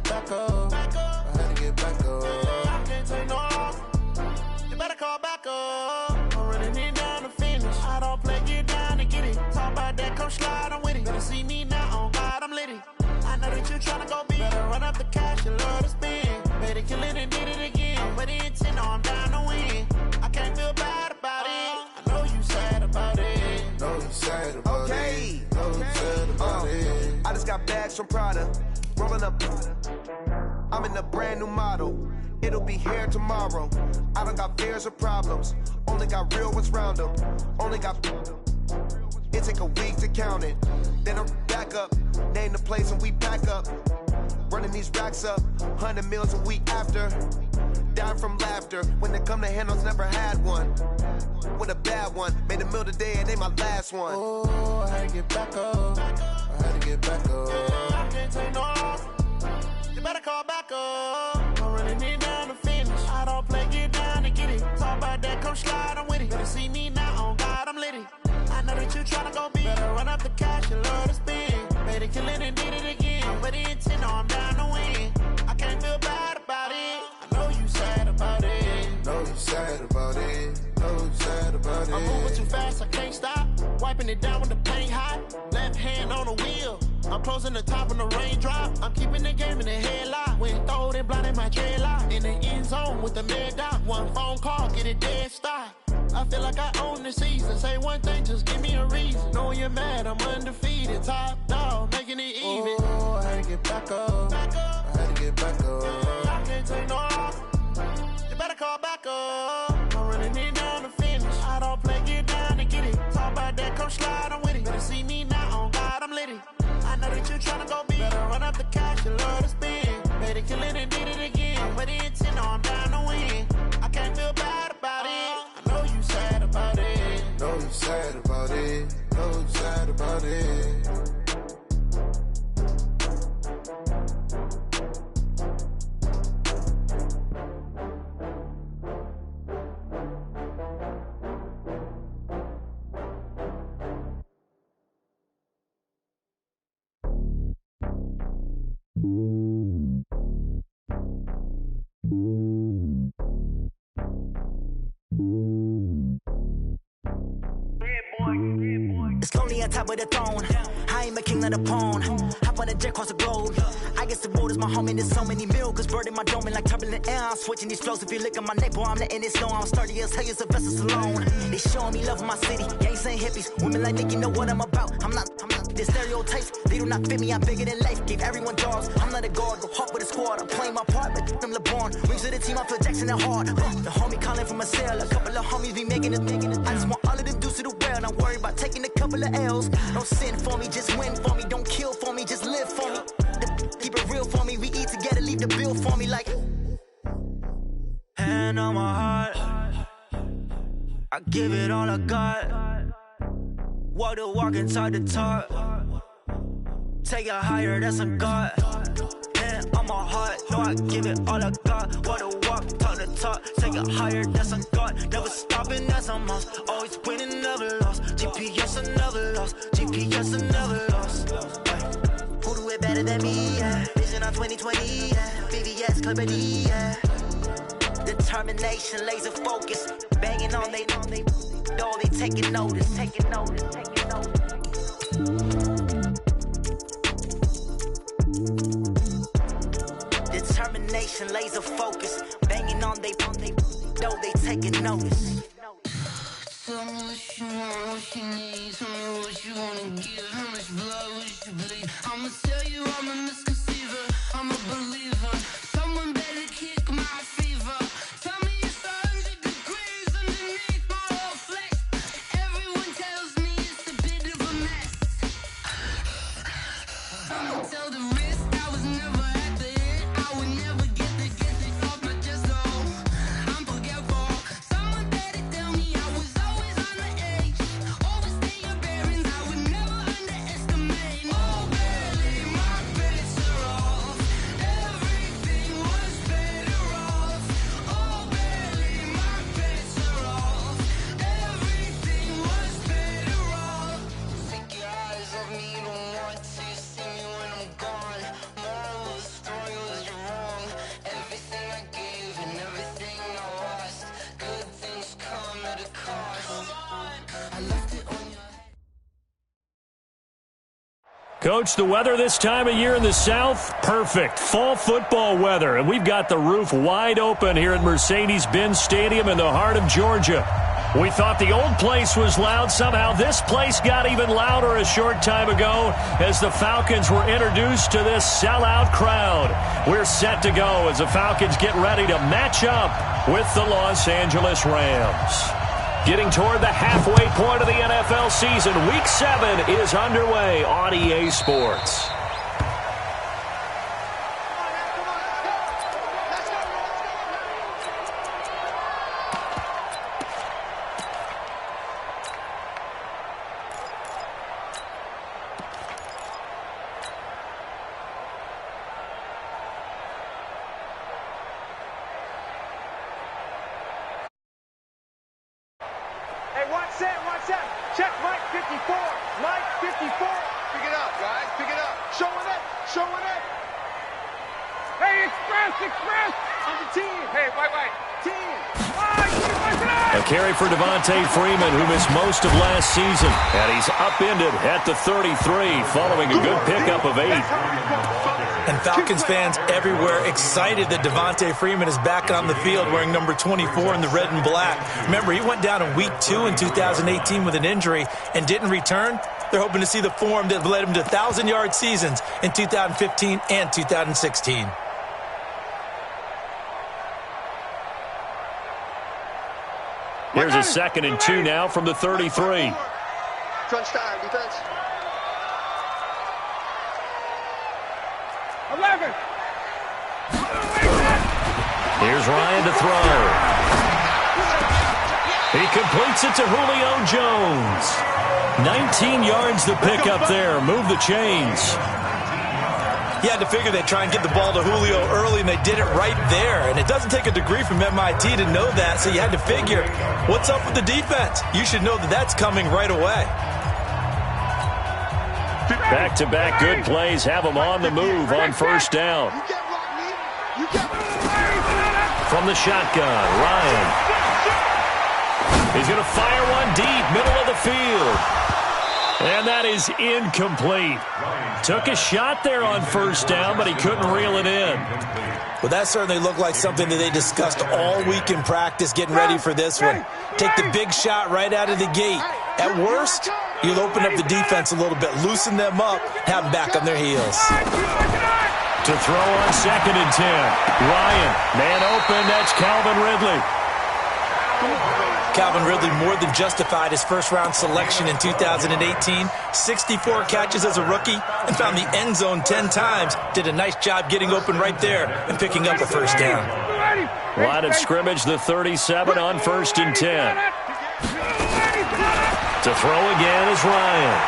get back up. I had to get back up. I can't take no loss. You better call back up. I'm running it down to finish. I don't play, get down and get it. Talk about that, come slide, I'm with it. Better see me now, on God, I'm litty. I know that you tryna go big. Better run up the cash, you love to spend. Better kill it and did it again. But the intent, no, I'm down to win. I can't feel bad about it. I know you sad about it. Know you sad about it. Know you sad about it. I just got bags from Prada. Rolling up. I'm in a brand new model. It'll be here tomorrow. I don't got fears or problems. Only got real ones round them. Only got. It take a week to count it. Then I'm back up. Name the place and we pack up. Running these racks up. 100 meals a week after. Dying from laughter. When it come to handles, never had one. With a bad one. Made a meal today and they my last one. Oh, I had to get back up. I had to get back up. I can't take no loss. You better call back up. I'm running it down to finish. I don't play, get down and get it. Talk about that, come slide, I'm with it. Better see me now, on God, I'm litty. I know that you tryna go big. Better run up the cash, you love to spend. Better kill it and did it again. But the intent, no, I'm down to win. I can't feel bad about it. I know you sad about it. Know you sad about it. Know you sad about it. I'm moving too fast, I can't stop. Wiping it down with the paint hot. Left hand on the wheel. I'm closing the top on the raindrop. I'm keeping the game in the headlock. When throwed and blinded my dreadlock. In the end zone with the mad dot. One phone call, get it dead stop. I feel like I own the season. Say one thing, just give me a reason. Knowing you're mad, I'm undefeated. Top dog, making it even. Oh, I had to get back up. I had to get back up. I can't take no loss. You better call back up. I'm running it down to finish. I don't play, get down and get it. Talk about that, come slide, I'm with it. Better see me now, on God, I'm litty. I know that you tryna go big. Better run up the cash, you love to spend. Better kill it and did it again. But the intent, no, I'm down to win. I can't feel bad about it. I know you sad about it. Know you sad about it. Know you sad about it. It's lonely on top of the throne. I ain't a king of the pawn. Hop on a jet across the globe. I guess the road is my home and there's so many milkers birding my dome and like turbulent air. I'm switching these flows. If you look at my neck, boy, I'm letting it snow. I'm sturdy as hell, a vessel alone. They showing me love in my city. Gangs ain't hippies. Women like Nick, you know what I'm about. I'm not. The stereotypes, they do not fit me. I'm bigger than life. Gave everyone dogs. I'm not a guard. Go hard with a squad. I'm playing my part like them LeBron. Rings to the team. I feel Jackson and hard. The homie calling from a cell. A couple of homies be making it. I just want all of them dudes to do well. Not worry about taking a couple of L's. Don't sin for me, just win for me. Don't kill for me, just live for me. Keep it real for me. We eat together, leave the bill for me like. Hand on my heart, I give it all I got. Walk the walk and talk the talk. Take it higher, that's a God. Hand on my heart, no, I give it all I got. Walk the walk, talk the talk. Take it higher, that's a God. Never stopping, that's a must. Always winning, never lost. GPS, I never lost. GPS, I never lost. Who do it better than me? Yeah. Vision on 2020, yeah. VVS, Clippity, yeah. Determination, laser focus. Banging on they, no, they taking notice, taking notice, taking notice. Determination, laser focus. Banging on they, no, they taking notice. Tell me what you want, what you need. Tell me what you wanna give. How much blood would you bleed? I'ma tell you I'm a misconceiver. I'm a believer. Someone better kick my fever. Tell me it's 100 degrees underneath my whole flesh. Everyone tells me it's a bit of a mess. I'ma tell the risk I was never at the end. I would never get it off my chest though. I'm forgetful. Someone better tell me I was always on the edge. Always stay your bearings. I would never underestimate. Oh, barely my bets are off. Everything was better off. Oh, barely my bets are off. Everything was better off. Take your eyes off me, don't want to see me when I'm Coach, the weather this time of year in the South, perfect. Fall football weather, and we've got the roof wide open here at Mercedes-Benz Stadium in the heart of Georgia. We thought the old place was loud. Somehow this place got even louder a short time ago as the Falcons were introduced to this sellout crowd. We're set to go as the Falcons get ready to match up with the Los Angeles Rams. Getting toward the halfway point of the NFL season, Week 7 is underway on EA Sports. Watch that. Check Mike 54. Mike 54. Pick it up, guys. Pick it up. Showing it. Hey, Express. On the team. Hey, white. Team. A carry for Devontae Freeman, who missed most of last season. And he's upended at the 33, following a good pickup of 8. And Falcons fans everywhere excited that Devontae Freeman is back on the field wearing number 24 in the red and black. Remember, he went down in Week 2 in 2018 with an injury and didn't return. They're hoping to see the form that led him to 1,000-yard seasons in 2015 and 2016. Here's a 2nd and 2 now from the 33. Crunch time, defense. 11. Here's Ryan to throw. He completes it to Julio Jones. 19 yards the pick up there. Move the chains. You had to figure they'd try and get the ball to Julio early, and they did it right there. And it doesn't take a degree from MIT to know that, so you had to figure, what's up with the defense? You should know that that's coming right away. Back-to-back good plays have him on the move on first down. From the shotgun, Ryan. He's going to fire one deep, middle of the field. And that is incomplete. Took a shot there on first down, but he couldn't reel it in. Well, that certainly looked like something that they discussed all week in practice, getting ready for this one. Take the big shot right out of the gate. At worst, you'll open up the defense a little bit, loosen them up, have them back on their heels. To throw on 2nd and 10. Ryan, man open, that's Calvin Ridley. Calvin Ridley more than justified his first-round selection in 2018. 64 catches as a rookie and found the end zone 10 times. Did a nice job getting open right there and picking up a first down. Line of scrimmage, the 37 on 1st and 10. To throw again is Ryan.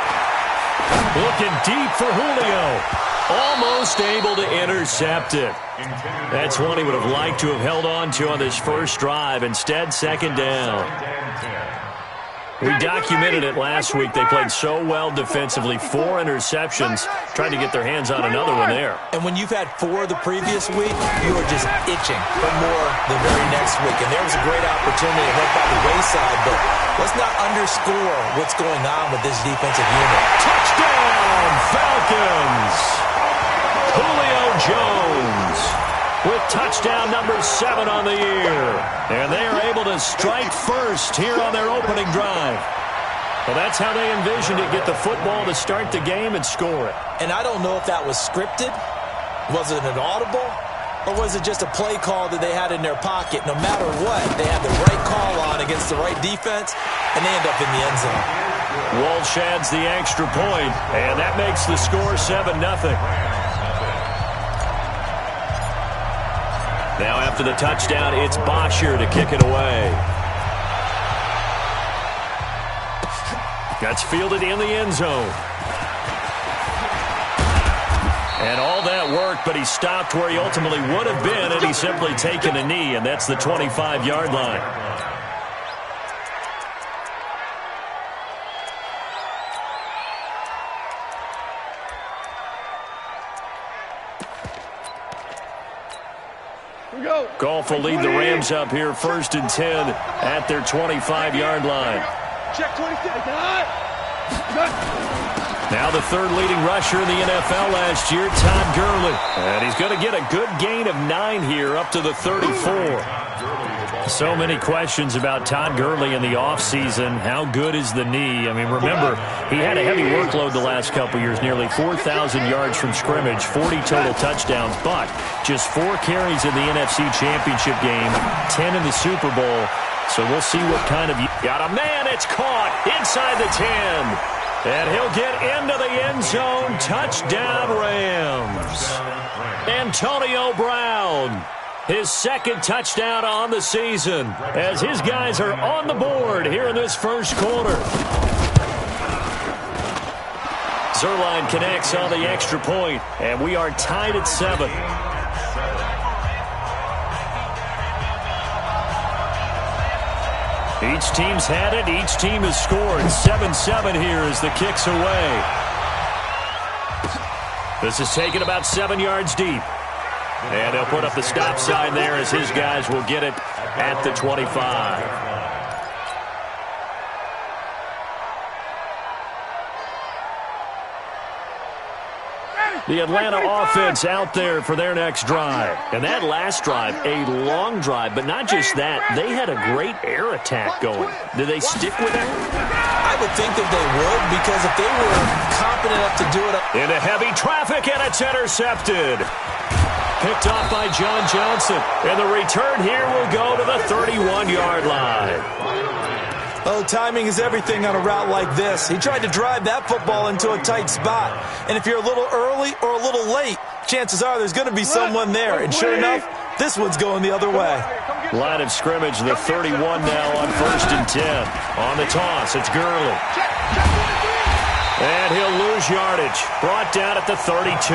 Looking deep for Julio. Almost able to intercept it. That's one he would have liked to have held on to on this first drive. Instead, 2nd down. We documented it last week. They played so well defensively. 4 interceptions. Trying to get their hands on another one there. And when you've had 4 the previous week, you are just itching for more the very next week. And there was a great opportunity that went by the wayside, but let's not underscore what's going on with this defensive unit. Touchdown, Falcons! Julio Jones with touchdown number 7 on the year. And they are able to strike first here on their opening drive. Well, that's how they envisioned it, get the football to start the game and score it. And I don't know if that was scripted. Was it an audible? Or was it just a play call that they had in their pocket? No matter what, they had the right call on against the right defense, and they end up in the end zone. Walsh adds the extra point, and that makes the score 7-0. Now after the touchdown, it's Bosher to kick it away. That's fielded in the end zone. And all that work, but he stopped where he ultimately would have been had he simply taken a knee, and that's the 25-yard line. Goff will lead the Rams up here 1st and 10 at their 25-yard line. Check 26. Now the third leading rusher in the NFL last year, Todd Gurley. And he's going to get a good gain of 9 here up to the 34. So many questions about Todd Gurley in the offseason. How good is the knee? I mean, remember, he had a heavy workload the last couple years, nearly 4,000 yards from scrimmage, 40 total touchdowns, but just 4 carries in the NFC Championship game, 10 in the Super Bowl. So we'll see what kind of... Got a man, it's caught inside the 10. And he'll get into the end zone. Touchdown, Rams. Antonio Brown. His second touchdown on the season as his guys are on the board here in this first quarter. Zuerlein connects on the extra point, and we are tied at 7. Each team's had it. Each team has scored. 7-7 here as the kick's away. This is taken about 7 yards deep. And they'll put up the stop sign there as his guys will get it at the 25. The Atlanta offense out there for their next drive. And that last drive, a long drive, but not just that. They had a great air attack going. Did they stick with it? I would think that they would, because if they were confident enough to do it... Into heavy traffic, and it's intercepted. Picked off by John Johnson. And the return here will go to the 31-yard line. Oh, timing is everything on a route like this. He tried to drive that football into a tight spot. And if you're a little early or a little late, chances are there's going to be someone there. And sure enough, this one's going the other way. Line of scrimmage, the 31 now on 1st and 10. On the toss, it's Gurley. And he'll lose yardage. Brought down at the 32.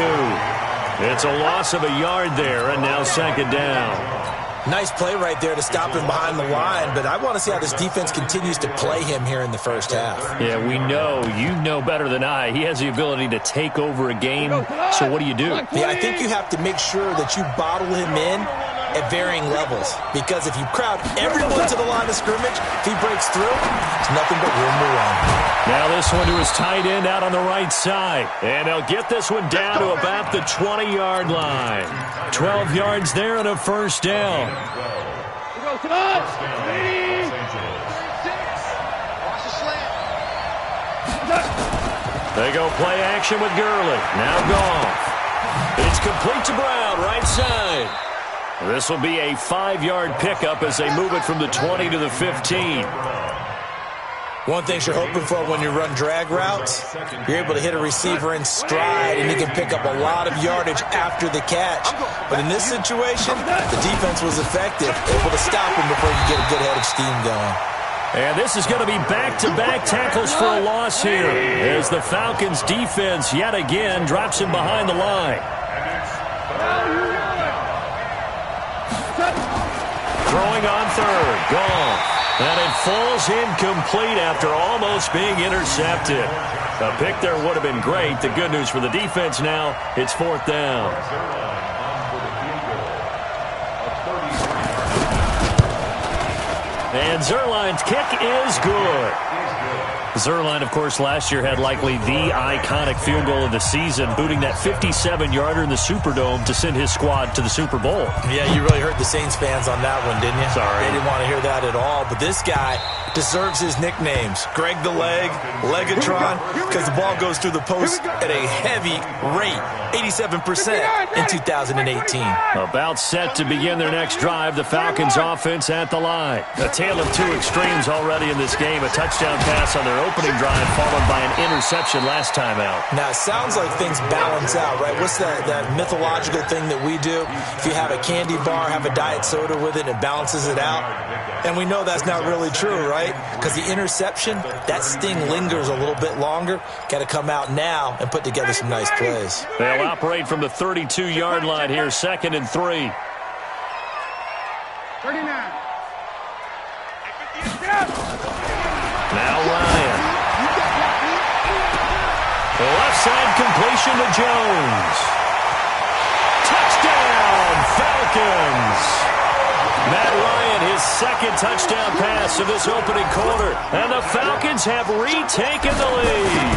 It's a loss of a yard there, and now 2nd down. Nice play right there to stop him behind the line, but I want to see how this defense continues to play him here in the first half. Yeah, we know. You know better than I. He has the ability to take over a game, so what do? Yeah, I think you have to make sure that you bottle him in at varying levels, because if you crowd everyone to the line of scrimmage, if he breaks through, it's nothing but room to run. Now this one to his tight end out on the right side, and he'll get this one down to about the 20-yard line. 12 yards there and a first down. They go play action with Gurley. Now Goff. It's complete to Brown, right side. This will be a 5-yard pickup as they move it from the 20 to the 15. One thing you're hoping for when you run drag routes, you're able to hit a receiver in stride, and he can pick up a lot of yardage after the catch. But in this situation, the defense was effective, able to stop him before you get a good head of steam going. And this is going to be back-to-back tackles for a loss here as the Falcons' defense yet again drops him behind the line. Throwing on 3rd, Goff. And it falls incomplete after almost being intercepted. A pick there would have been great. The good news for the defense now, it's 4th down. And Zuerlein's kick is good. Zuerlein, of course, last year had likely the iconic field goal of the season, booting that 57-yarder in the Superdome to send his squad to the Super Bowl. Yeah, you really hurt the Saints fans on that one, didn't you? Sorry. They didn't want to hear that at all. But this guy deserves his nicknames. Greg the Leg, Legatron, because the ball goes through the post at a heavy rate, 87% in 2018. About set to begin their next drive, the Falcons offense at the line. A tale of two extremes already in this game. A touchdown pass on their opening drive followed by an interception last time out. Now, it sounds like things balance out, right? What's that mythological thing that we do? If you have a candy bar, have a diet soda with it, it balances it out. And we know that's not really true, right? Because the interception, that sting lingers a little bit longer. Got to come out now and put together some nice plays. They'll operate from the 32-yard line here, 2nd and 3. 39. Now Ryan. The left side completion to Jones. Touchdown, Falcons. Matt Ryan, his second touchdown pass of this opening quarter. And the Falcons have retaken the lead.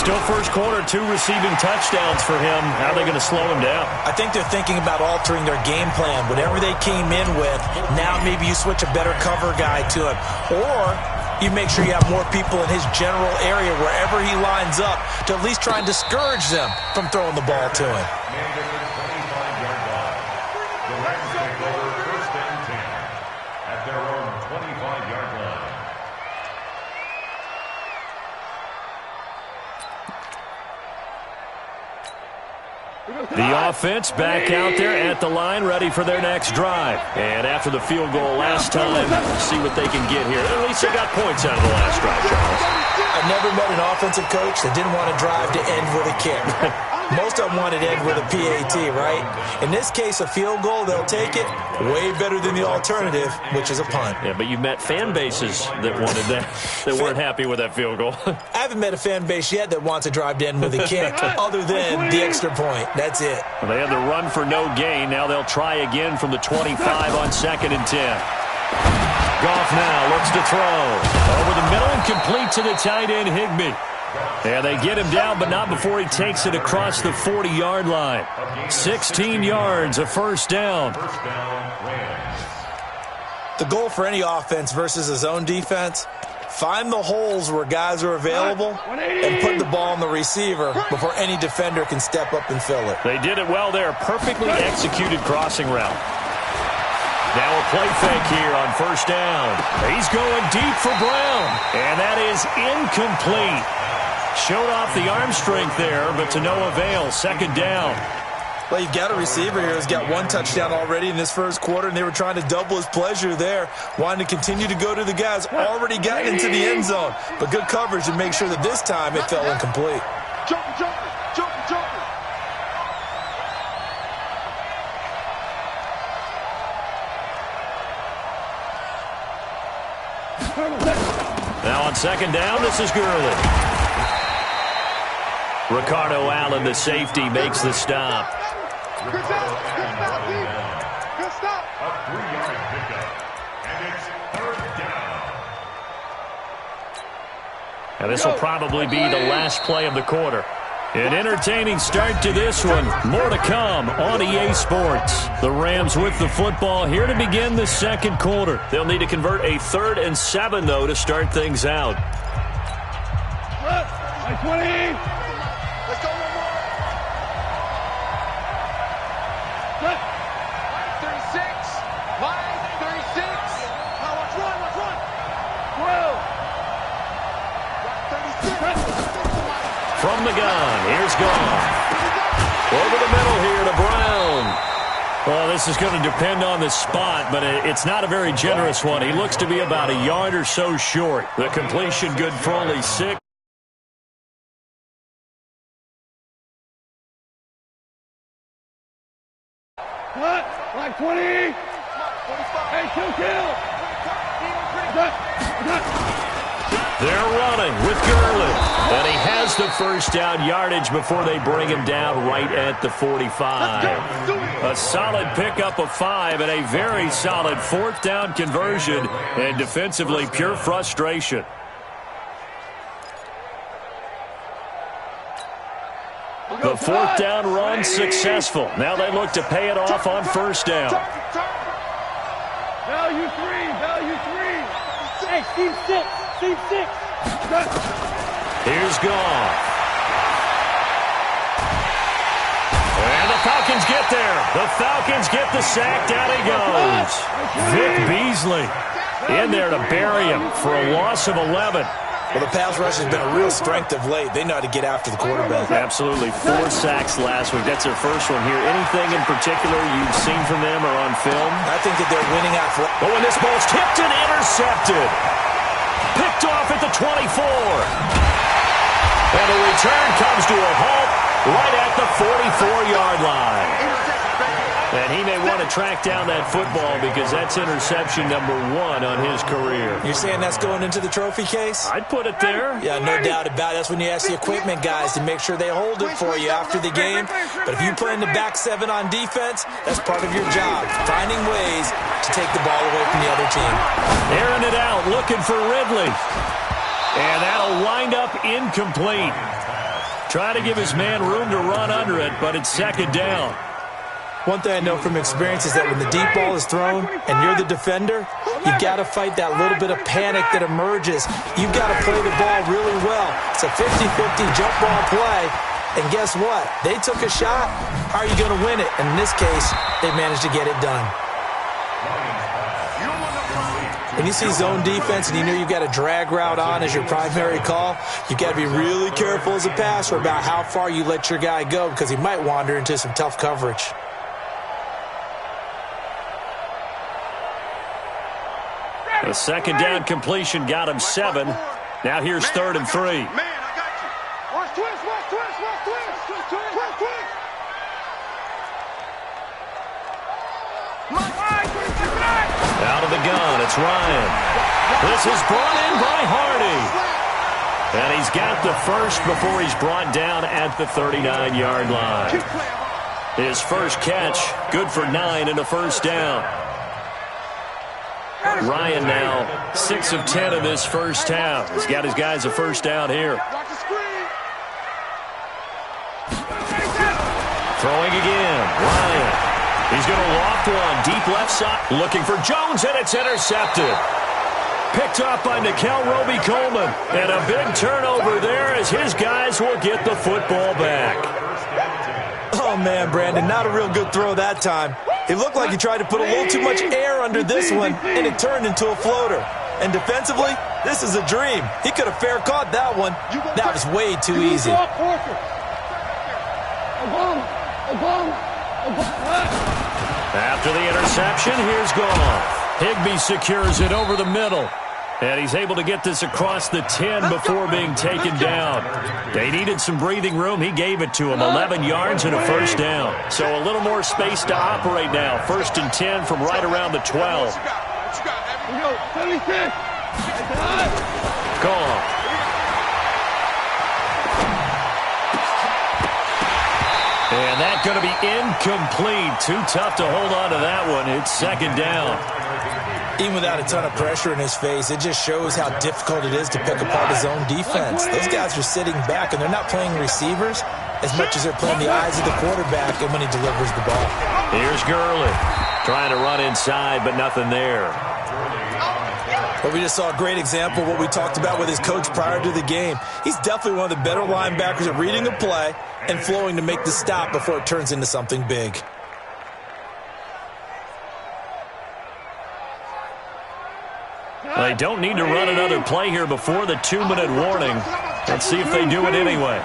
Still first quarter, 2 receiving touchdowns for him. How are they going to slow him down? I think they're thinking about altering their game plan. Whatever they came in with, now maybe you switch a better cover guy to him. Or you make sure you have more people in his general area wherever he lines up to at least try and discourage them from throwing the ball to him. The offense back out there at the line, ready for their next drive. And after the field goal last time, see what they can get here. At least they got points out of the last drive, Charles. I've never met an offensive coach that didn't want to drive to end with a kick. Most of them wanted to end with a PAT, right? In this case, a field goal, they'll take it. Way better than the alternative, which is a punt. Yeah, but you met fan bases that wanted that, that weren't happy with that field goal. I haven't met a fan base yet that wants to drive to end with a kick, other than the extra point. That's it. Well, they had the run for no gain. Now they'll try again from the 25 on 2nd and 10. Goff now looks to throw. Over the middle and complete to the tight end, Higbee. And they get him down, but not before he takes it across the 40-yard line. 16 yards, a first down. The goal for any offense versus his own defense, find the holes where guys are available and put the ball on the receiver before any defender can step up and fill it. They did it well there. Perfectly executed crossing route. Now a play fake here on first down. He's going deep for Brown. And that is incomplete. Showed off the arm strength there, but to no avail. Second down. Well, you've got a receiver here who's got 1 touchdown already in this first quarter, and they were trying to double his pleasure there, wanting to continue to go to the guys already gotten into the end zone. But good coverage to make sure that this time it fell incomplete. Now on second down, this is Gurley. Ricardo Allen, the safety, makes the stop. Good stop. A 3-yard pickup. And it's 3rd down. Now this will probably be the last play of the quarter. An entertaining start to this one. More to come on EA Sports. The Rams with the football here to begin the second quarter. They'll need to convert a 3rd and 7, though, to start things out. 20. Let's go one more. 36. 36. Now let's run. 12. 36. From the gun, here's Goff. Over the middle here to Brown. Well, this is going to depend on the spot, but it's not a very generous one. He looks to be about a yard or so short. The completion good for only 6. Like 20. Hey, kill. They're running with Gurley. And he has the first down yardage before they bring him down right at the 45. A solid pickup of 5 and a very solid 4th down conversion. And defensively, pure frustration. The 4th down run successful. Now they look to pay it off on first down. Value 3. Hey, Steve 6. Here's Goff. And the Falcons get there. The Falcons get the sack. Down he goes. Vic Beasley in there to bury him for a loss of 11. Well, the pass rush has been a real strength of late. They know how to get after the quarterback. Absolutely. 4 sacks last week. That's their first one here. Anything in particular you've seen from them or on film? I think that they're winning out. Oh, and this ball's tipped and intercepted. Picked off at the 24. And the return comes to a halt right at the 44-yard line. And he may want to track down that football because that's interception number 1 on his career. You're saying that's going into the trophy case? I'd put it there. Yeah, no doubt about it. That's when you ask the equipment guys to make sure they hold it for you after the game. But if you play in the back 7 on defense, that's part of your job, finding ways to take the ball away from the other team. Airing it out, looking for Ridley. And that'll wind up incomplete. Try to give his man room to run under it, but it's second down. One thing I know from experience is that when the deep ball is thrown and you're the defender, you've got to fight that little bit of panic that emerges. You've got to play the ball really well. It's a 50-50 jump ball play. And guess what? They took a shot. How are you going to win it? And in this case, they managed to get it done. When you see zone defense and you know you've got a drag route on as your primary call, you've got to be really careful as a passer about how far you let your guy go because he might wander into some tough coverage. The second down completion got him 7. Now here's 3rd and 3. Man, I got you. Watch twist. Out of the gun, it's Ryan. This is brought in by Hardy. And he's got the first before he's brought down at the 39-yard line. His first catch, good for 9 and a first down. Ryan now 6 of 10 in this first half. He's got his guys a first down here. Throwing again, Ryan. He's going to loft one deep left side. Looking for Jones, and it's intercepted. Picked up by Nickel Roby-Coleman. And a big turnover there as his guys will get the football back. Oh, man, Brandon, not a real good throw that time. It looked like he tried to put a little too much air under this one, and it turned into a floater. And defensively, this is a dream. He could have fair caught that one. That was way too easy. After the interception, here's Goff. Higbee secures it over the middle. And he's able to get this across the 10 before being taken down. They needed some breathing room. He gave it to him. 11 yards and a first down. So a little more space to operate now. 1st and 10 from right around the 12. Goff. And that's going to be incomplete. Too tough to hold on to that one. It's second down. Even without a ton of pressure in his face, it just shows how difficult it is to pick apart his own defense. Those guys are sitting back, and they're not playing receivers as much as they're playing the eyes of the quarterback and when he delivers the ball. Here's Gurley trying to run inside, but nothing there. But we just saw a great example of what we talked about with his coach prior to the game. He's definitely one of the better linebackers at reading a play and flowing to make the stop before it turns into something big. They don't need to run another play here before the 2-minute warning. Let's see if they do it anyway.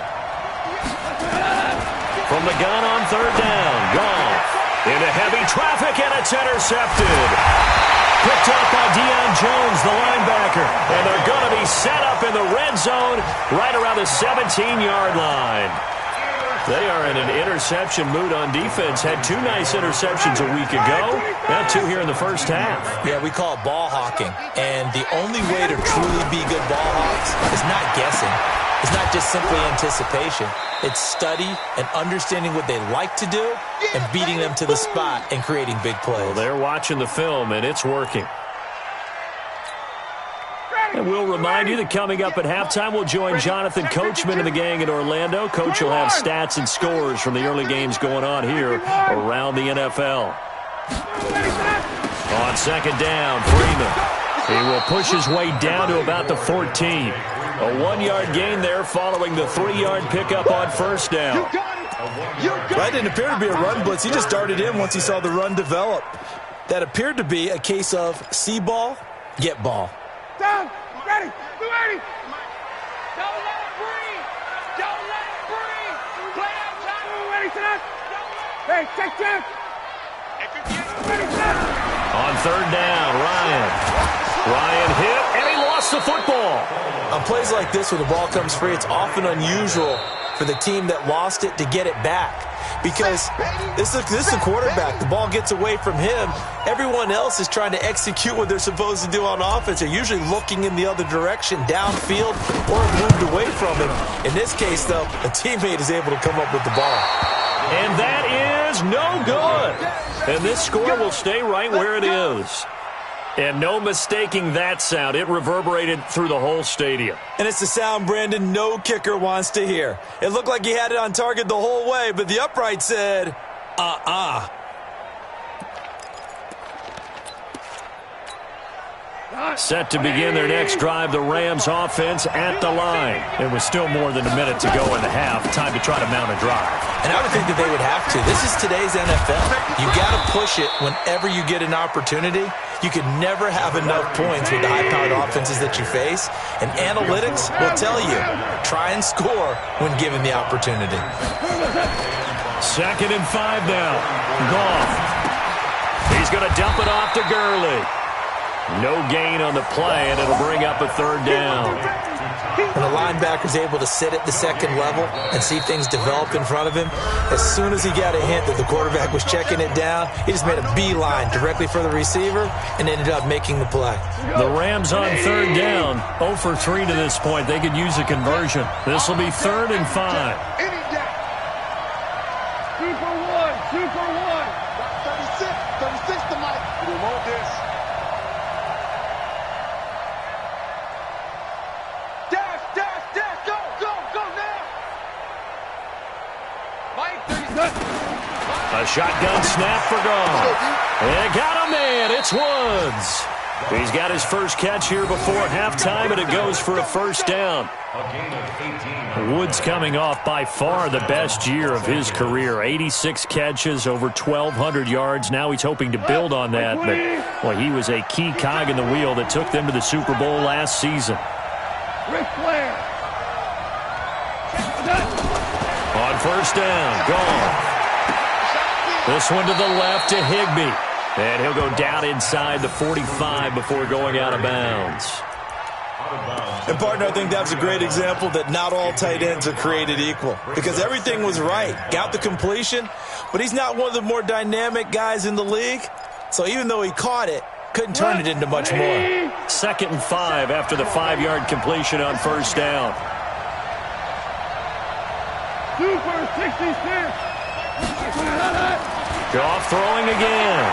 From the gun on 3rd down, Goff into heavy traffic, and it's intercepted. Picked up by Deion Jones, the linebacker. And they're going to be set up in the red zone right around the 17-yard line. They are in an interception mood on defense. Had 2 nice interceptions a week ago. Now 2 here in the first half. Yeah, we call it ball hawking. And the only way to truly be good ball hawks is not guessing. It's not just simply anticipation. It's study and understanding what they like to do and beating them to the spot and creating big plays. Well, they're watching the film, and it's working. And we'll remind you that coming up at halftime, we'll join Jonathan Coachman and the gang in Orlando. Coach will have stats and scores from the early games going on here around the NFL. On 2nd down, Freeman. He will push his way down to about the 14. A 1-yard gain there following the 3-yard pickup on 1st down. That didn't appear to be a run blitz. He just darted in once he saw the run develop. That appeared to be a case of see ball, get ball. Down, ready, 280. Don't let it breathe. Don't let it breathe. Play outside. Ready to that. Hey, check. Ready to that. On 3rd down, Ryan hit, and he lost the football. On plays like this, when the ball comes free, it's often unusual for the team that lost it to get it back. Because this is a quarterback. The ball gets away from him. Everyone else is trying to execute what they're supposed to do on offense. They're usually looking in the other direction, downfield, or have moved away from him. In this case, though, a teammate is able to come up with the ball. And that is no good. And this score will stay right where it is. And no mistaking that sound. It reverberated through the whole stadium. And it's the sound, Brandon, no kicker wants to hear. It looked like he had it on target the whole way, but the upright said, Set to begin their next drive, the Rams offense at the line. It was still more than a minute to go in the half. Time to try to mount a drive. And I would think that they would have to. This is today's NFL. You got to push it whenever you get an opportunity. You could never have enough points with the high-powered offenses that you face. And analytics will tell you, try and score when given the opportunity. 2nd and 5 now. Goff. He's going to dump it off to Gurley. No gain on the play, and it'll bring up a 3rd down. When the linebacker's able to sit at the 2nd level and see things develop in front of him, as soon as he got a hint that the quarterback was checking it down, he just made a beeline directly for the receiver and ended up making the play. The Rams on 3rd down, 0 for 3 to this point. They could use a conversion. This will be 3rd and 5. Any day. 2 for 1. 2 for 1. 36 to Mike. We want this. A shotgun snap for Goff. And got a man. It's Woods. He's got his first catch here before halftime, and it goes for a 1st down. Woods coming off by far the best year of his career. 86 catches, over 1,200 yards. Now he's hoping to build on that, but well, he was a key cog in the wheel that took them to the Super Bowl last season. Ric Flair. On 1st down, Goff. This one to the left to Higbee. And he'll go down inside the 45 before going out of bounds. And, partner, I think that was a great example that not all tight ends are created equal. Because everything was right. Got the completion, but he's not one of the more dynamic guys in the league. So even though he caught it, couldn't turn it into much more. 2nd and 5 after the 5-yard completion on 1st down. 2 for 66. Goff throwing again.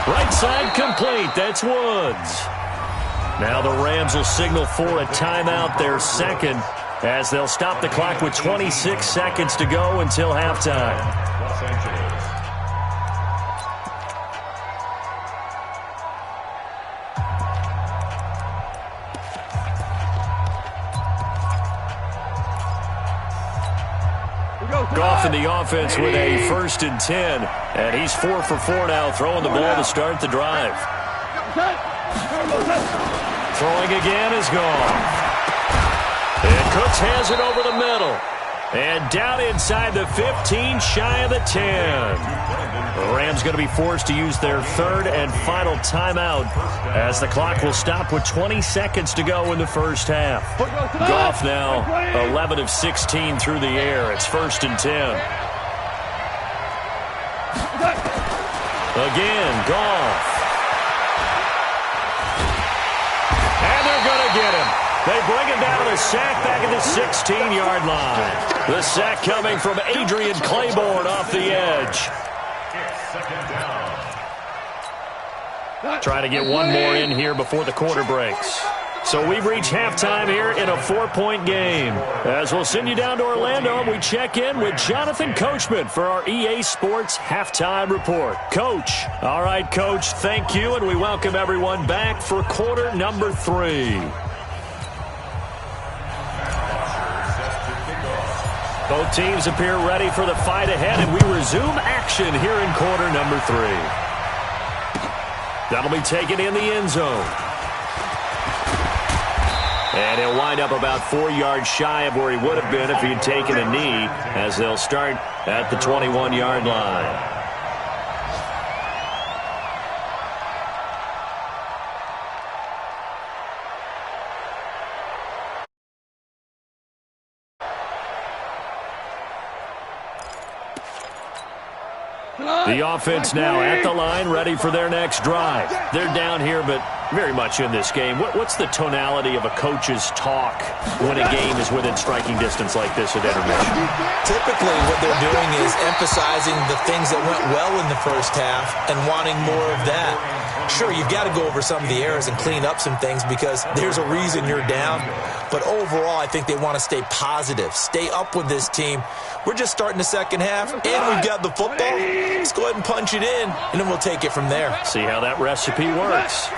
Right side complete. That's Woods. Now the Rams will signal for a timeout, their 2nd, as they'll stop the clock with 26 seconds to go until halftime. Goff in the offense with a 1st and 10. And he's 4 for 4 now, throwing the ball to start the drive. Throwing again is Goff. And Cooks has it over the middle. And down inside the 15, shy of the 10. The Rams going to be forced to use their 3rd and final timeout as the clock will stop with 20 seconds to go in the 1st half. Goff now 11 of 16 through the air. It's 1st and 10. Again, Goff. And they're going to get him. They bring him down to the sack back at the 16-yard line. The sack coming from Adrian Claiborne off the edge. Trying to get one more in here before the quarter breaks. So we've reached halftime here in a 4-point game. As we'll send you down to Orlando, we check in with Jonathan Coachman for our EA Sports Halftime Report. Coach. All right, Coach, thank you, and we welcome everyone back for quarter number 3. Both teams appear ready for the fight ahead, and we resume action here in quarter number 3. That'll be taken in the end zone. And he'll wind up about 4 yards shy of where he would have been if he had taken a knee, as they'll start at the 21-yard line. The offense now at the line, ready for their next drive. They're down here, but very much in this game. What's the tonality of a coach's talk when a game is within striking distance like this at intermission? Typically, what they're doing is emphasizing the things that went well in the first half and wanting more of that. Sure, you've got to go over some of the errors and clean up some things because there's a reason you're down. But overall, I think they want to stay positive, stay up with this team. We're just starting the second half, and we've got the football. Let's go ahead and punch it in, and then we'll take it from there. See how that recipe works.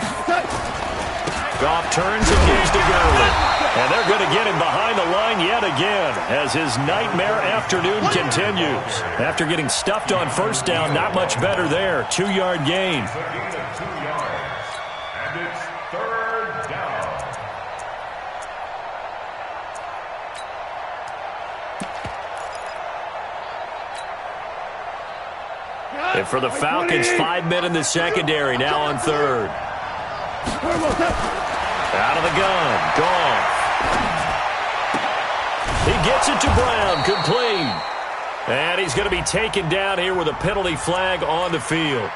Goff turns and gives to Gurley. And they're going to get him behind the line yet again as his nightmare afternoon continues. After getting stuffed on first down, not much better there. 2-yard gain. And it's third down. And for the Falcons, 5 men in the secondary, now on third. Out of the gun, Goff. He gets it to Brown, complete. And he's going to be taken down here with a penalty flag on the field.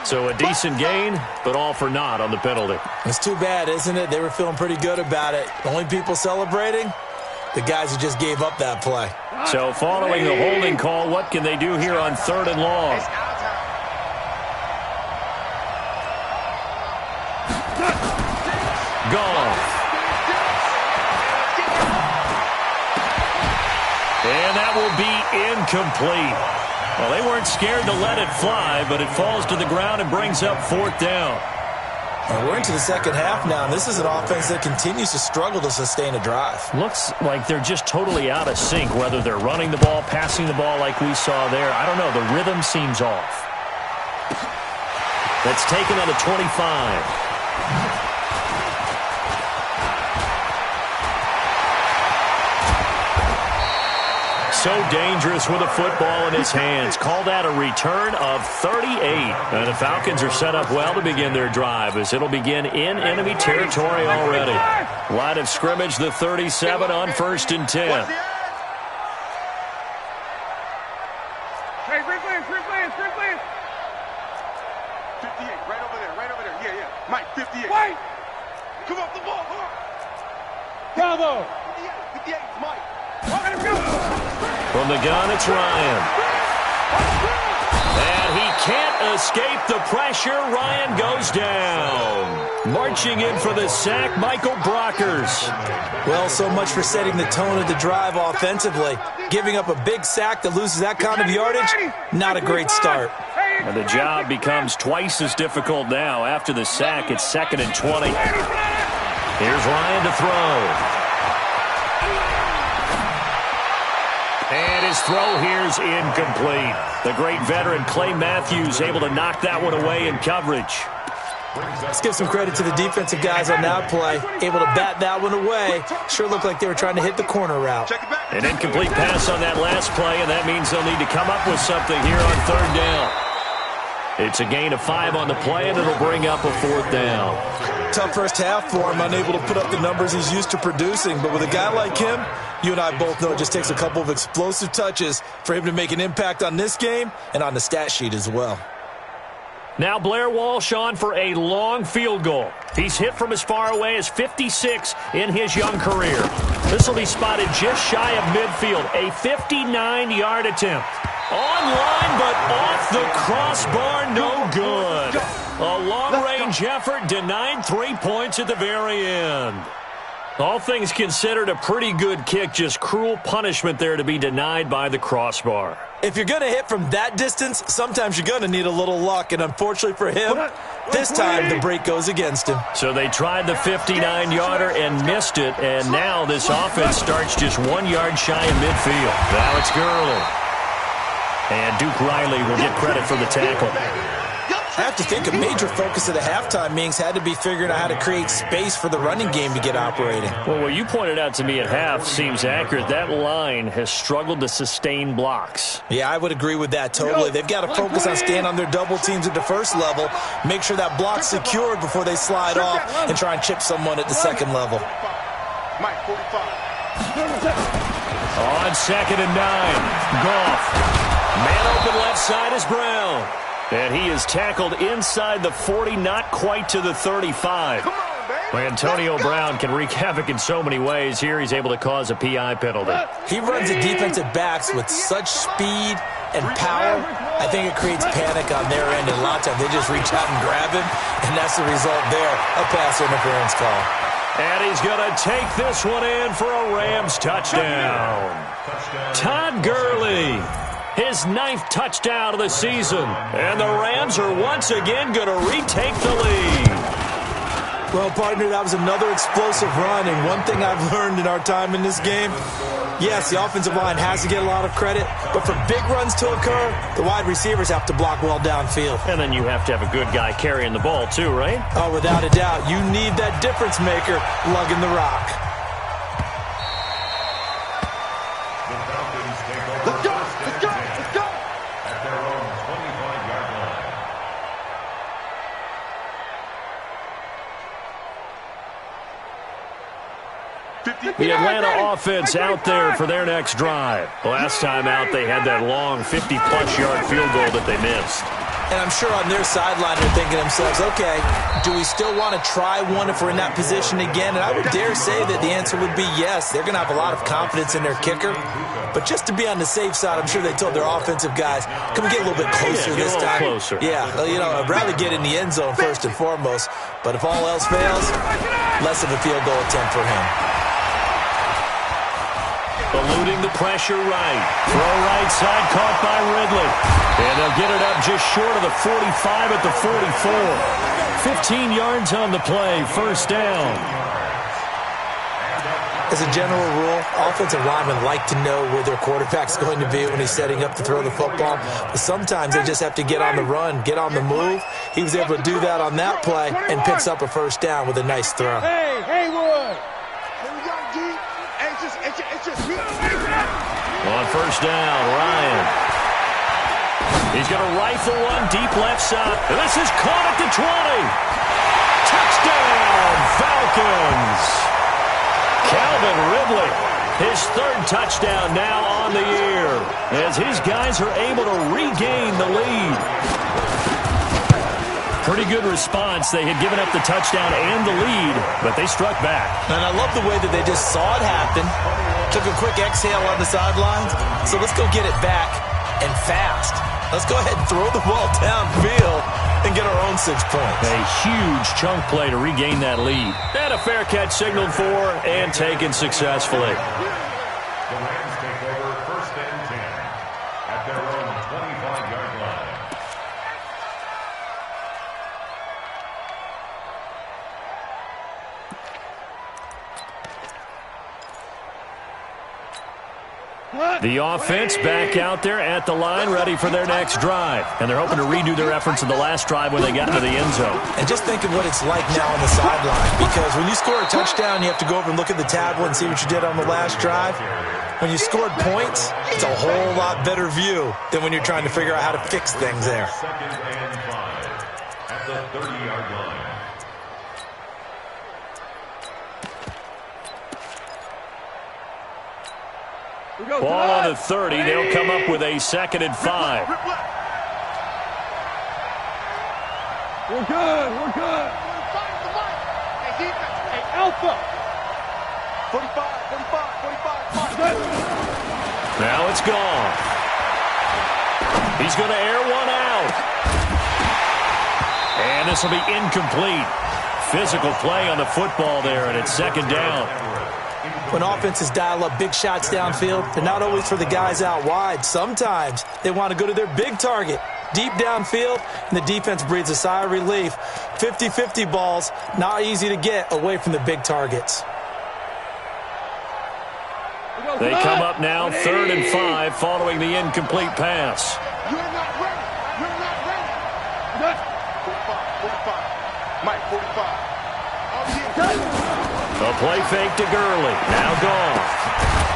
So a decent gain, but all for naught on the penalty. It's too bad, isn't it? They were feeling pretty good about it. The only people celebrating, the guys who just gave up that play. So following the holding call, what can they do here on 3rd and long? Goff. And that will be incomplete. Well, they weren't scared to let it fly, but it falls to the ground and brings up 4th down. And we're into the second half now, and this is an offense that continues to struggle to sustain a drive. Looks like they're just totally out of sync, whether they're running the ball, passing the ball like we saw there. I don't know. The rhythm seems off. That's taken on the 25. So dangerous with a football in his hands. Call that a return of 38. And the Falcons are set up well to begin their drive as it'll begin in enemy territory already. Line of scrimmage, the 37 on 1st and 10. Hey, free plans. 58, right over there. Yeah. Mike, 58. Wait! Come off the ball, come on. Bravo! 58, Mike. From the gun, it's Ryan. And he can't escape the pressure. Ryan goes down. Marching in for the sack, Michael Brockers. Well, so much for setting the tone of the drive offensively. Giving up a big sack that loses that kind of yardage, not a great start. And the job becomes twice as difficult now. After the sack, it's 2nd and 20. Here's Ryan to throw. And his throw here's incomplete. The great veteran Clay Matthews able to knock that one away in coverage. Let's give some credit to the defensive guys on that play. Able to bat that one away. Sure looked like they were trying to hit the corner route. An incomplete pass on that last play, and that means they'll need to come up with something here on 3rd down. It's a gain of 5 on the play, and it'll bring up a 4th down. Tough first half for him, unable to put up the numbers he's used to producing. But with a guy like him, you and I both know it just takes a couple of explosive touches for him to make an impact on this game and on the stat sheet as well. Now Blair Walsh on for a long field goal. He's hit from as far away as 56 in his young career. This will be spotted just shy of midfield. A 59-yard attempt. Online, but off the crossbar, no good. A long-range effort denied 3 points at the very end. All things considered, a pretty good kick, just cruel punishment there to be denied by the crossbar. If you're going to hit from that distance, sometimes you're going to need a little luck, and unfortunately for him, this time the break goes against him. So they tried the 59-yarder and missed it, and now this offense starts just 1 yard shy of midfield. Now it's Gurley. And Duke Riley will get credit for the tackle. I have to think a major focus of the halftime meetings had to be figuring out how to create space for the running game to get operating. Well, what you pointed out to me at half seems accurate. That line has struggled to sustain blocks. Yeah, I would agree with that totally. They've got to focus on staying on their double teams at the first level, make sure that block's secured before they slide off, and try and chip someone at the second level. Mike, 45. On 2nd and 9, Goff. Man open left side is Brown. And he is tackled inside the 40, not quite to the 35. Well, Antonio Brown can wreak havoc in so many ways. Here he's able to cause a PI penalty. He runs the defensive backs with such speed and power. I think it creates panic on their end, and a lot of times they just reach out and grab him, and that's the result there, a pass interference call. And he's going to take this one in for a Rams touchdown. Todd Gurley, his 9th touchdown of the season. And the Rams are once again going to retake the lead. Well, partner, that was another explosive run, and one thing I've learned in our time in this game, yes, the offensive line has to get a lot of credit, but for big runs to occur, the wide receivers have to block well downfield. And then you have to have a good guy carrying the ball too, right? Oh, without a doubt. You need that difference maker lugging the rock. Let's go! Let's go! Let's go! At their own 25-yard line. The Atlanta offense out there for their next drive. Last time out, they had that long 50-plus yard field goal that they missed. And I'm sure on their sideline they're thinking to themselves, okay, do we still want to try one if we're in that position again? And I would dare say that the answer would be yes. They're going to have a lot of confidence in their kicker. But just to be on the safe side, I'm sure they told their offensive guys, can we get a little bit closer this time? Closer. Yeah, you know, I'd rather get in the end zone first and foremost. But if all else fails, less of a field goal attempt for him. Eluding the pressure right. Throw right side, caught by Ridley. And they'll get it up just short of the 45 at the 44. 15 yards on the play, first down. As a general rule, offensive linemen like to know where their quarterback's going to be when he's setting up to throw the football. But sometimes they just have to get on the run, get on the move. He was able to do that on that play and picks up a first down with a nice throw. Hey, Haywood! Here we go, G. It's just me. On first down, Ryan. He's going to rifle one deep left side. And this is caught at the 20. Touchdown, Falcons. Calvin Ridley, his 3rd touchdown now on the year, as his guys are able to regain the lead. Pretty good response. They had given up the touchdown and the lead, but they struck back. And I love the way that they just saw it happen, took a quick exhale on the sidelines. So let's go get it back and fast. Let's go ahead and throw the ball downfield and get our own 6 points. A huge chunk play to regain that lead. And a fair catch signaled for and taken successfully. The Rams take over first and 10 at their own 25-yard line. The offense back out there at the line, ready for their next drive. And they're hoping to redo their efforts in the last drive when they got into the end zone. And just think of what it's like now on the sideline. Because when you score a touchdown, you have to go over and look at the tablet and see what you did on the last drive. When you scored points, it's a whole lot better view than when you're trying to figure out how to fix things there. 2nd and 5 at the 30-yard line. Ball on the 30. They'll come up with a 2nd and 5. We're good. We're good. Hey, defense. Hey, Alpha. 45. Now it's gone. He's going to air one out. And this will be incomplete. Physical play on the football there, and it's 2nd down. When offenses dial up big shots downfield, they're not always for the guys out wide. Sometimes they want to go to their big target, deep downfield, and the defense breathes a sigh of relief. 50-50 balls, not easy to get away from the big targets. They come up now 3rd and 5 following the incomplete pass. You're not ready. You're not ready. 45. Mike, 45. A play fake to Gurley. Now Goff.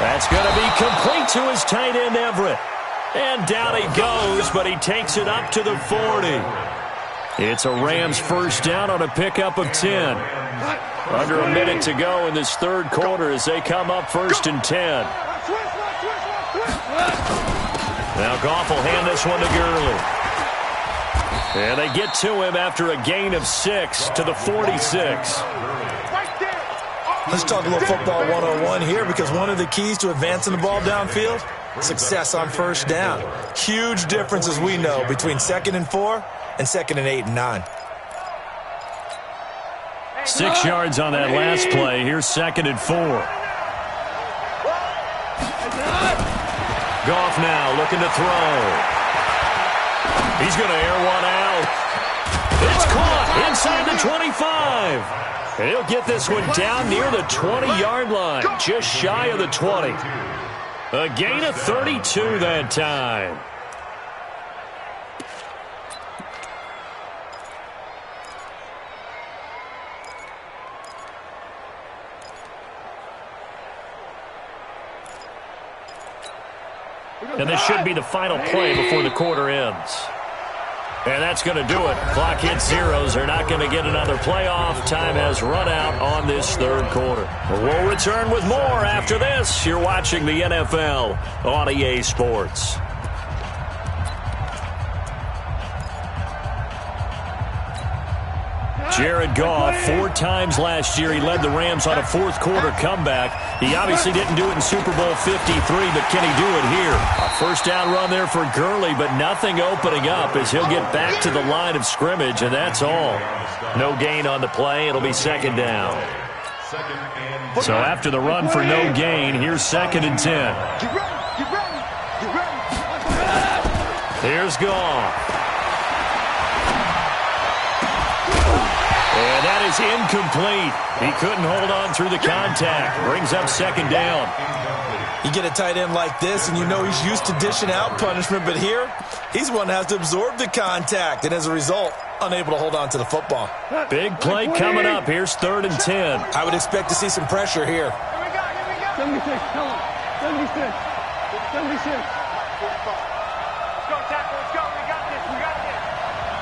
That's going to be complete to his tight end, Everett. And down he goes, but he takes it up to the 40. It's a Rams first down on a pickup of 10. Under a minute to go in this 3rd quarter as they come up 1st and 10. Now Goff will hand this one to Gurley. And they get to him after a gain of 6 to the 46. Let's talk a little football 101 here, because one of the keys to advancing the ball downfield, success on first down. Huge difference, as we know, between 2nd and 4 and 2nd and 8 and 9. 6 yards on that last play. Here's 2nd and 4. Goff now looking to throw. He's going to air one out. It's caught inside the 25. He'll get this one down near the 20-yard line, just shy of the 20. A gain of 32 that time. And this should be the final play before the quarter ends. And that's going to do it. Clock hits zeros. They're not going to get another playoff. Time has run out on this third quarter. We'll return with more after this. You're watching the NFL on EA Sports. Jared Goff, 4 times last year, he led the Rams on a fourth-quarter comeback. He obviously didn't do it in Super Bowl 53, but can he do it here? A first down run there for Gurley, but nothing opening up as he'll get back to the line of scrimmage, and that's all. No gain on the play. It'll be 2nd down. So after the run for no gain, here's 2nd and 10. Here's Goff. And that is incomplete. He couldn't hold on through the contact. Brings up 2nd down. You get a tight end like this, and you know he's used to dishing out punishment, but here, he's one that has to absorb the contact, and as a result, unable to hold on to the football. Big play coming up. Here's 3rd and 10. I would expect to see some pressure here. Here we go. 76, tell him. 76. 76. 45. Let's go, tackle. Let's go. We got this.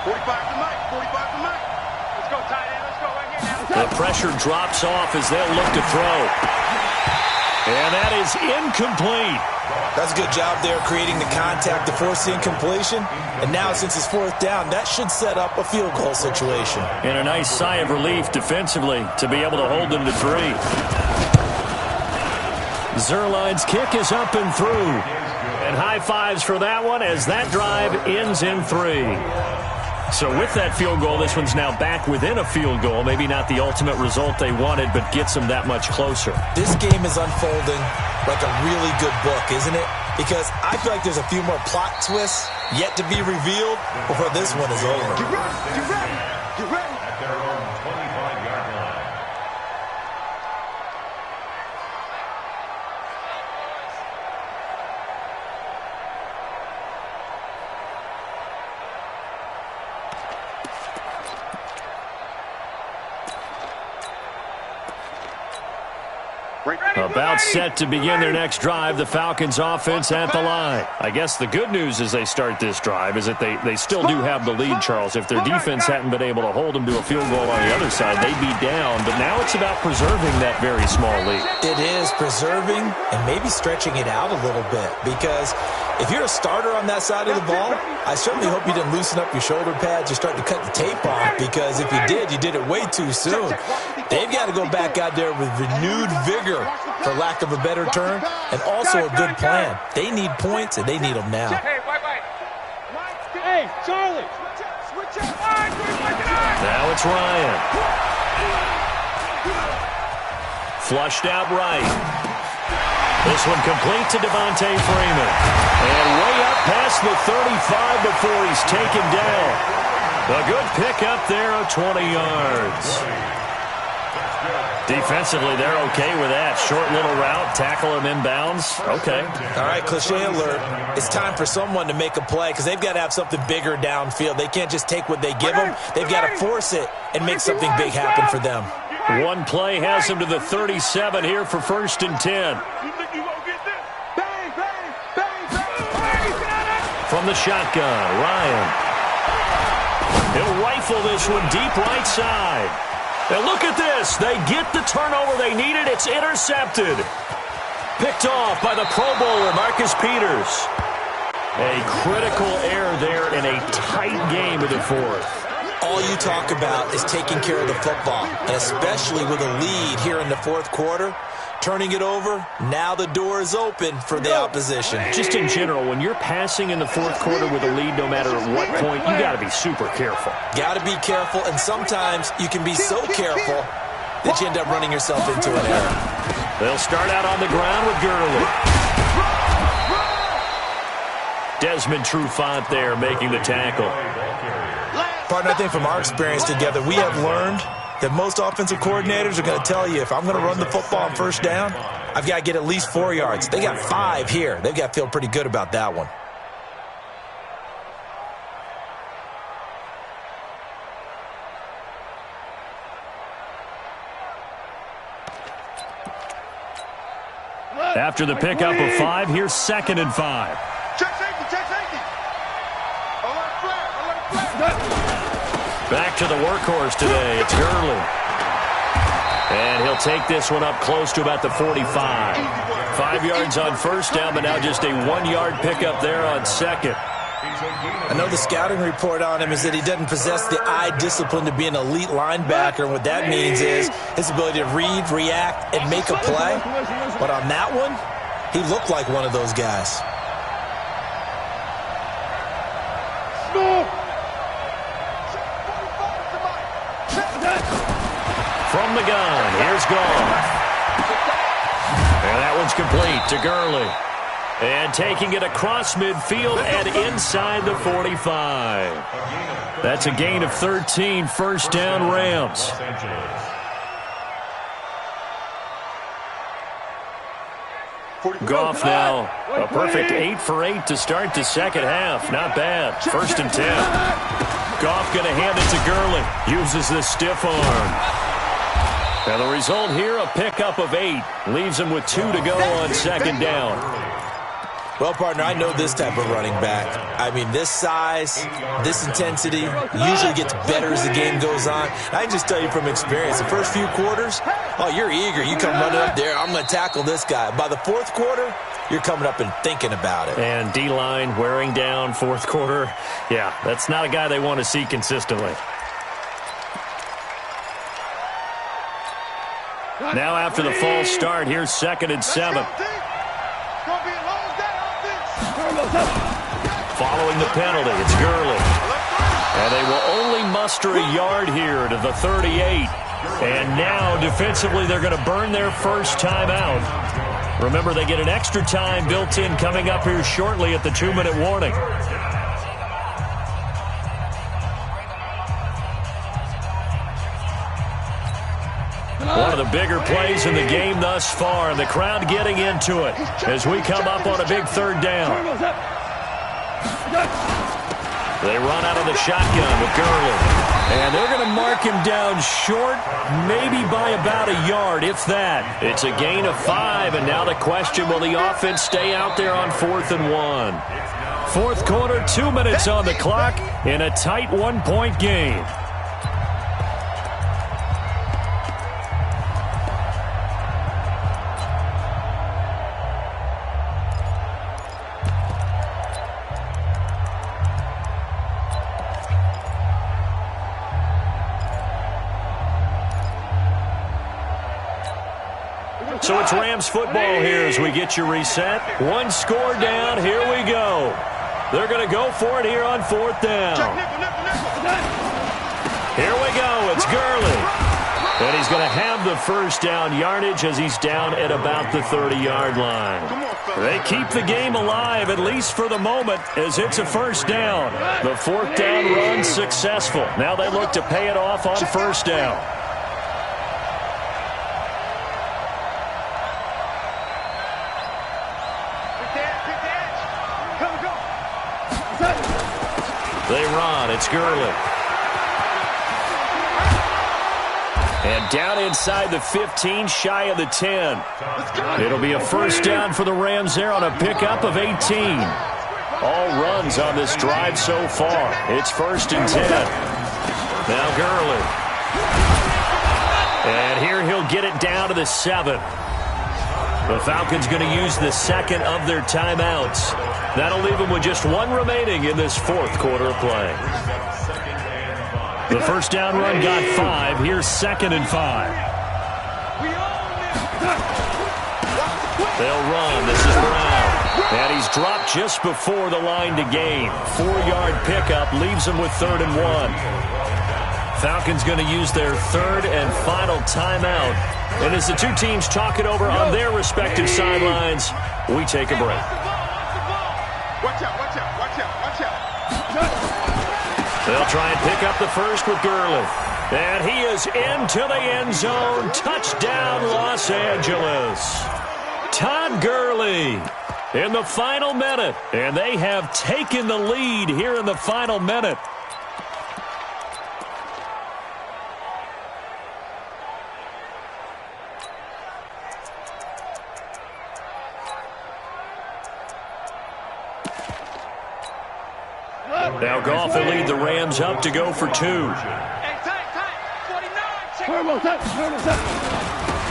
45 to Mike. 45 to Mike. Let's go, tight end. Let's go right here now. The pressure drops off as they'll look to throw. And that is incomplete. That's a good job there creating the contact to force the incompletion. And now, since it's 4th down, that should set up a field goal situation. And a nice sigh of relief defensively to be able to hold them to 3. Zerline's kick is up and through. And high fives for that one as that drive ends in 3. So with that field goal, this one's now back within a field goal. Maybe not the ultimate result they wanted, but gets them that much closer. This game is unfolding like a really good book, isn't it? Because I feel like there's a few more plot twists yet to be revealed before this one is over. Get ready. Get ready. Get ready. At their own 25-yard line. About set to begin their next drive, the Falcons offense at the line. I guess the good news as they start this drive is that they still do have the lead, Charles. If their defense hadn't been able to hold them to a field goal on the other side, they'd be down. But now it's about preserving that very small lead. It is preserving and maybe stretching it out a little bit, because if you're a starter on that side of the ball, I certainly hope you didn't loosen up your shoulder pads or start to cut the tape off, because if you did it way too soon. They've got to go back out there with renewed vigor, for lack of a better term, and also a good plan. They need points, and they need them now. Hey, wait. Hey, Charlie. Switch up. Now it's Ryan. Flushed out right. This one complete to Devontae Freeman. And way up past the 35 before he's taken down. A good pickup there of 20 yards. Defensively, they're okay with that. Short little route, tackle him inbounds. Okay. All right, cliche alert. It's time for someone to make a play, because they've got to have something bigger downfield. They can't just take what they give them. They've got to force it and make something big happen for them. One play has him to the 37 here for 1st and 10. From the shotgun, Ryan. He'll rifle this one deep right side. And look at this. They get the turnover they needed. It's intercepted. Picked off by the Pro Bowler, Marcus Peters. A critical error there in a tight game of the fourth. All you talk about is taking care of the football, and especially with a lead here in the fourth quarter. Turning it over, now the door is open for the opposition. Just in general, when you're passing in the fourth quarter with a lead, no matter at what point, you got to be super careful. Got to be careful, and sometimes you can be so careful that you end up running yourself into an error. They'll start out on the ground with Gurley. Desmond Trufant there making the tackle. Partner, I think from our experience together, we have learned that most offensive coordinators are going to tell you, if I'm going to run the football on first down, I've got to get at least 4 yards. They got 5 here. They've got to feel pretty good about that one. After the pickup of 5, here's 2nd and 5. Check safety, check safety. Alert flag. Back to the workhorse today. It's Gurley. And he'll take this one up close to about the 45. 5 yards on first down, but now just a 1-yard pickup there on second. I know the scouting report on him is that he doesn't possess the eye discipline to be an elite linebacker. And what that means is his ability to read, react, and make a play. But on that one, he looked like one of those guys. From the gun, here's Goff. And that one's complete to Gurley. And taking it across midfield and inside the 45. That's a gain of 13, first down Rams. Goff now, a perfect 8 for 8 to start the second half. Not bad. 1st and 10. Goff going to hand it to Gurley. Uses the stiff arm. And the result here, a pickup of 8. Leaves him with 2 to go on 2nd down. Well, partner, I know this type of running back. I mean, this size, this intensity usually gets better as the game goes on. I can just tell you from experience, the first few quarters, oh, you're eager. You come running up there, I'm going to tackle this guy. By the fourth quarter, you're coming up and thinking about it. And D-line wearing down fourth quarter. Yeah, that's not a guy they want to see consistently. Now after the false start, here's 2nd and 7. Following the penalty, it's Gurley. And they will only muster a yard here to the 38. And now, defensively, they're going to burn their first time out. Remember, they get an extra time built in coming up here shortly at the 2-minute warning. One of the bigger plays in the game thus far, and the crowd getting into it as we come up on a big 3rd down. They run out of the shotgun with Gurley. And they're going to mark him down short, maybe by about a yard, if that. It's a gain of 5, and now the question, will the offense stay out there on 4th and 1? Fourth quarter, 2 minutes on the clock in a tight 1-point game. So it's Rams football here as we get you reset. 1 score down. Here we go. They're going to go for it here on 4th down. Here we go. It's Gurley. And he's going to have the first down yardage as he's down at about the 30-yard line. They keep the game alive, at least for the moment, as it's a first down. The 4th down run successful. Now they look to pay it off on first down. They run. It's Gurley. And down inside the 15, shy of the 10. It'll be a first down for the Rams there on a pickup of 18. All runs on this drive so far. It's 1st and 10. Now Gurley. And here he'll get it down to the 7. The Falcons going to use the second of their timeouts. That'll leave them with just one remaining in this fourth quarter of play. The first down run got 5. Here's 2nd and 5. They'll run. This is Brown. And he's dropped just before the line to gain. 4-yard pickup leaves him with 3rd and 1. Falcons going to use their third and final timeout. And as the two teams talk it over on their respective sidelines, we take a break. Watch out, watch out, watch out, watch out. They'll try and pick up the first with Gurley. And he is into the end zone. Touchdown, Los Angeles. Todd Gurley in the final minute. And they have taken the lead here in the final minute. Now Goff will lead the Rams up to go for 2.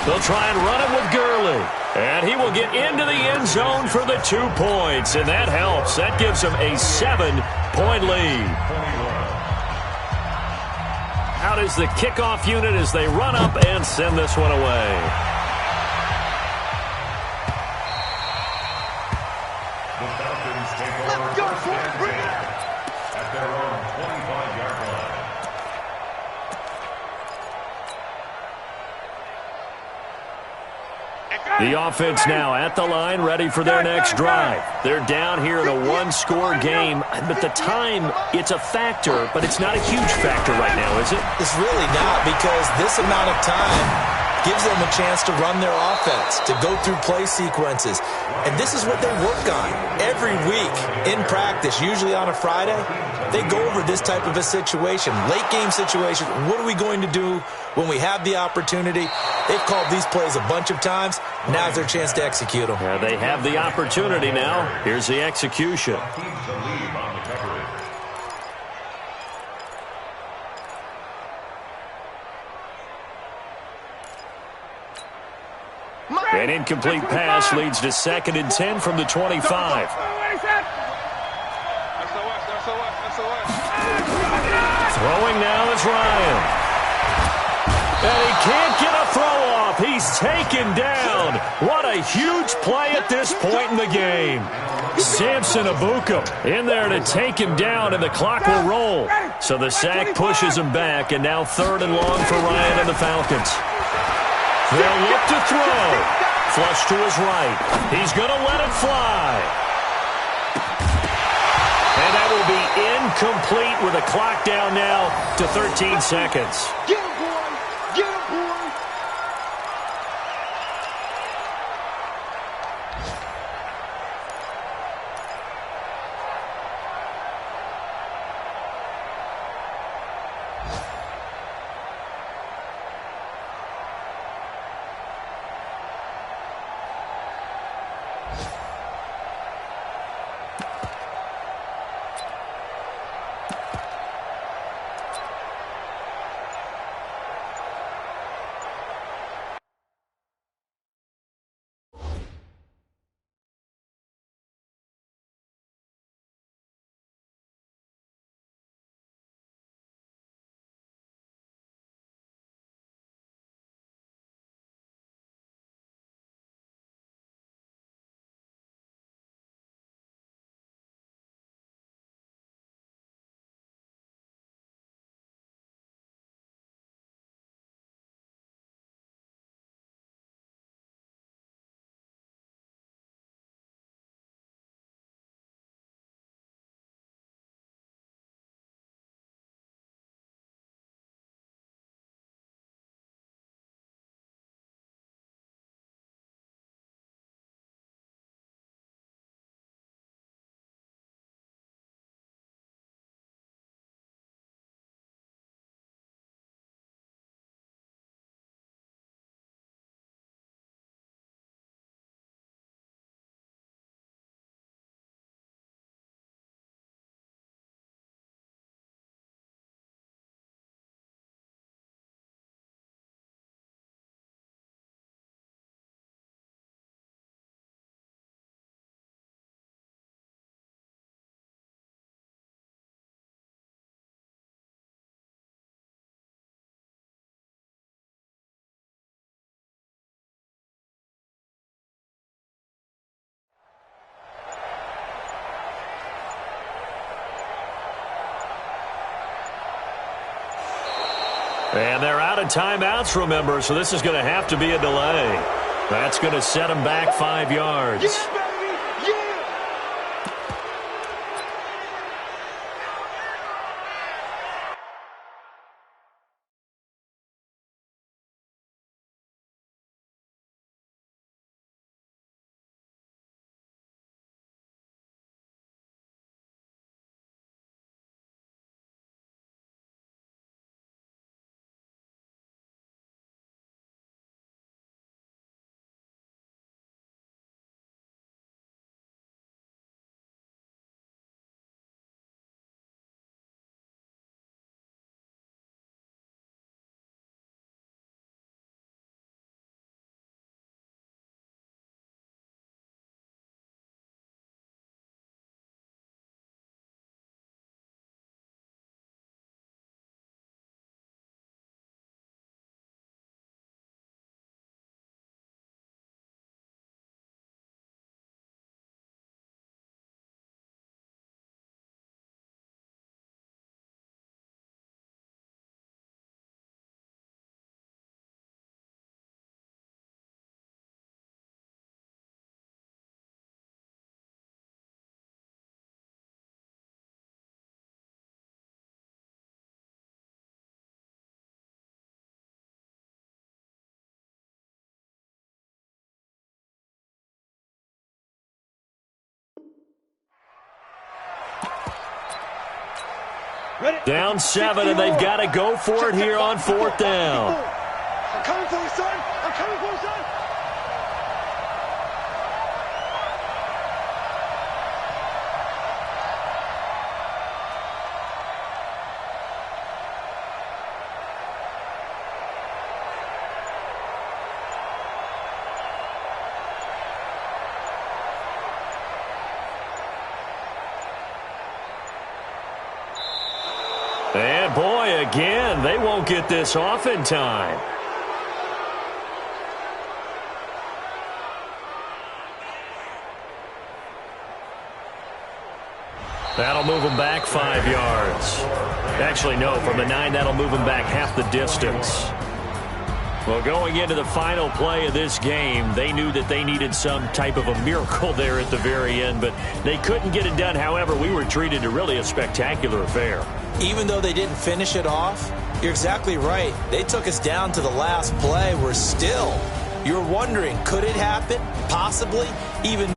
They'll try and run it with Gurley. And he will get into the end zone for the 2 points. And that helps. That gives him a 7-point lead. Out is the kickoff unit as they run up and send this one away. The offense now at the line, ready for their next drive. They're down here in a 1-score game, but the time, it's a factor, but it's not a huge factor right now, is it? It's really not, because this amount of time gives them a chance to run their offense, to go through play sequences. And this is what they work on every week in practice, usually on a Friday. They go over this type of a situation, late game situation. What are we going to do when we have the opportunity? They've called these plays a bunch of times. Now's their chance to execute them. Yeah, they have the opportunity now. Here's the execution. An incomplete pass leads to 2nd and 10 from the 25. Throwing now is Ryan. And he can't get a throw off. He's taken down. What a huge play at this point in the game. Samson Abukum in there to take him down, and the clock will roll. So the sack pushes him back, and now 3rd and long for Ryan and the Falcons. They'll look to throw. Flush to his right. He's going to let it fly. And that will be incomplete with a clock down now to 13 seconds. Get him, boy! Get him, boy! And they're out of timeouts, remember, so this is going to have to be a delay. That's going to set them back 5 yards. Yeah, baby! Yeah! Down 7, and they've got to go for it here on 4th down. I'm coming for you, son! I'm coming for you, son! And boy, again, they won't get this off in time. That'll move them back 5 yards. Actually, no, from the 9, that'll move them back half the distance. Well, going into the final play of this game, they knew that they needed some type of a miracle there at the very end, but they couldn't get it done. However, we were treated to really a spectacular affair. Even though they didn't finish it off, you're exactly right. They took us down to the last play. We're still, you're wondering, could it happen? Possibly. Even